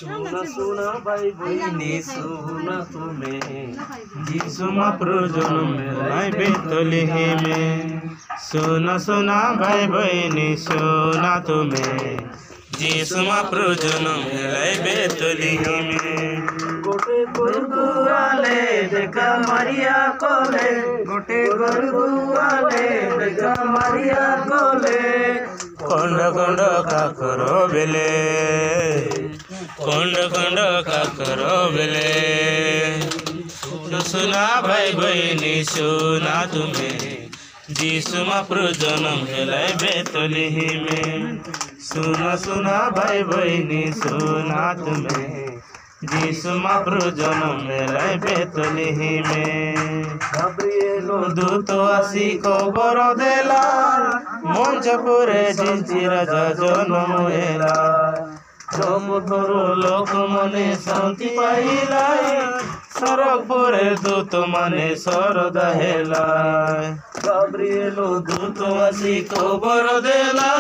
सुना सुना भाई बहिनी सुना तुम्हें जिसुमा प्रजन्म लाई बेतलेहेम सुना सुना भाई बहिनी सुना तुम्हें जिसुमा प्रजन्म लाई बेतलेहेम गोटे गुरुआले देखा मारिया कोले गोटे गुरुआले देखा मारिया कोले कंड कंड काकर बेले कंड कंड काकर बेले सुना भाई बहिनी सुना तुम्हें जिसुमा प्रजन्म लाई बेतलेहेम सुना सुना भाई बहिनी सुना तुम्हें जिसुमा प्रजन्म लाई बेतलेहेम गाब्रिएल दूत आसी खबर देला मंच परे जिंची राजा जन्म हेला समधर लोक मने शांति पाइला सरग परे दूत माने सरदा हेला गाब्रिएल दूत आसी खबर देला।